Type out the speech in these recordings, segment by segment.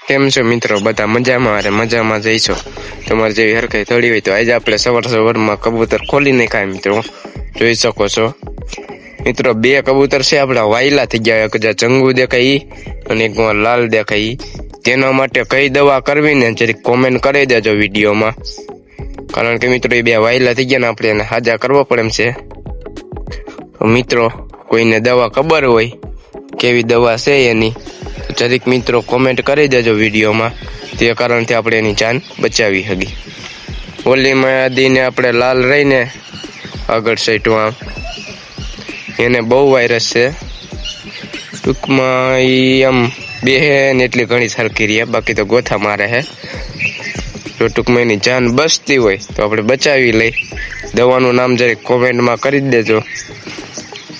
કેમ છો મિત્રો? બધા મજામાં? અરે મજામાં જઈશો. તમારે જેવી હરખાઈ થોડી હોય તો આજે આપણે સવારમાં કબૂતર ખોલી નાખાય મિત્રો, જોઈ શકો છો મિત્રો. બે કબૂતર છે આપણા વાયલા થઈ ગયા, એક જે ચંગુ દેખાય અને એક લાલ દેખાય. તેના માટે કઈ દવા કરવી ને જરીક કોમેન્ટ કરી દેજો વિડીયોમાં, કારણ કે મિત્રો એ બે વાયલા થઈ ગયા ને આપણે એને હાજા કરવો પડે એમ છે. તો મિત્રો કોઈને દવા ખબર હોય કેવી દવા છે એની તો જરીક મિત્રો કોમેન્ટ કરી દેજો વિડીયોમાં, તે કારણથી આપણે એની જાન બચાવી શકી. ઓલીમાં દીને આપણે લાલ રહીને આગળ સાઈડમાં એને બહુ વાયરસ છે ટૂંકમાં, એ આમ બે ને એટલી ઘણી સરખી રહે, બાકી તો ગોથા મારે છે. જો ટૂંકમાં એની જાન બચતી હોય તો આપણે બચાવી લઈ. દવાનું નામ જરીક કોમેન્ટમાં કરી દેજો,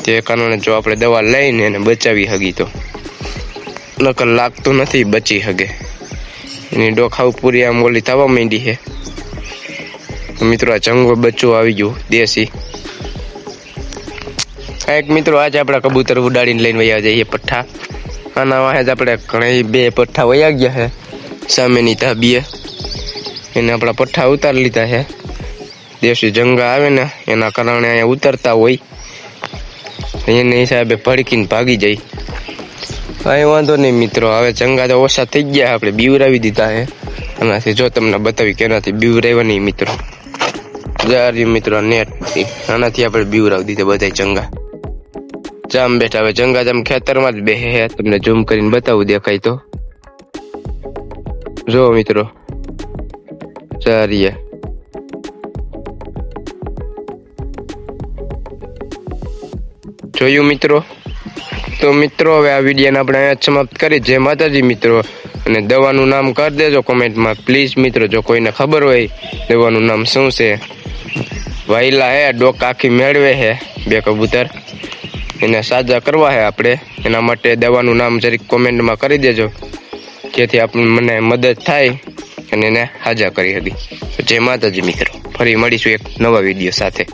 તે કારણે જો આપણે દવા લઈને એને બચાવી શકી તો નકર લાગતું નથી બચી શકે. એની ડોખાવ પૂરી આમ ઓલી થવા માંડી છે. મિત્રો આ ચંગો બચ્ચું આવી ગયું દેશી. એક મિત્રો આજે આપણા કબૂતર ઉડાડીને લઈને વયા જઈએ પઠ્ઠા. આના વાહે જ આપણે ઘણા બે પઠ્ઠા વયા ગયા છે સામેની ધાબીએ, એને આપણા પઠ્ઠા ઉતારી લીધા છે. દેશી જંગા આવે ને એના કારણે અહીંયા ઉતરતા હોય, એને હિસાબે ભડકીને ભાગી જાય. કાંઈ વાંધો નહીં મિત્રો, હવે ચંગા તો ઓછા થઈ ગયા, આપણે બીવરાવી દીધા છે. આનાથી જો તમને બતાવી કે એનાથી બીવરાવ્યા નહીં મિત્રો, જારી મિત્રો નેટથી આનાથી આપણે બીવરાવી દીધા બધા ચંગા. જામ બેઠા, હવે ચંગા જામ ખેતરમાં જ બેહે, તમને ઝૂમ કરીને બતાવું દેખાય તો જો મિત્રો, જારીએ જોયું મિત્રો. તો મિત્રો હવે આ વિડીયોને આપણે અહીંયા સમાપ્ત કરી. જય માતાજી મિત્રો, અને દવાનું નામ કરી દેજો કોમેન્ટમાં પ્લીઝ મિત્રો, જો કોઈને ખબર હોય દવાનું નામ શું છે. વાયલા હે, ડોક આખી મેળવે છે બે કબૂતર, એને સાજા કરવા છે આપણે, એના માટે દવાનું નામ જરીક કોમેન્ટમાં કરી દેજો, જેથી આપણે મને મદદ થાય અને એને સાજા કરી હતી. જય માતાજી મિત્રો, ફરી મળીશું એક નવા વિડીયો સાથે.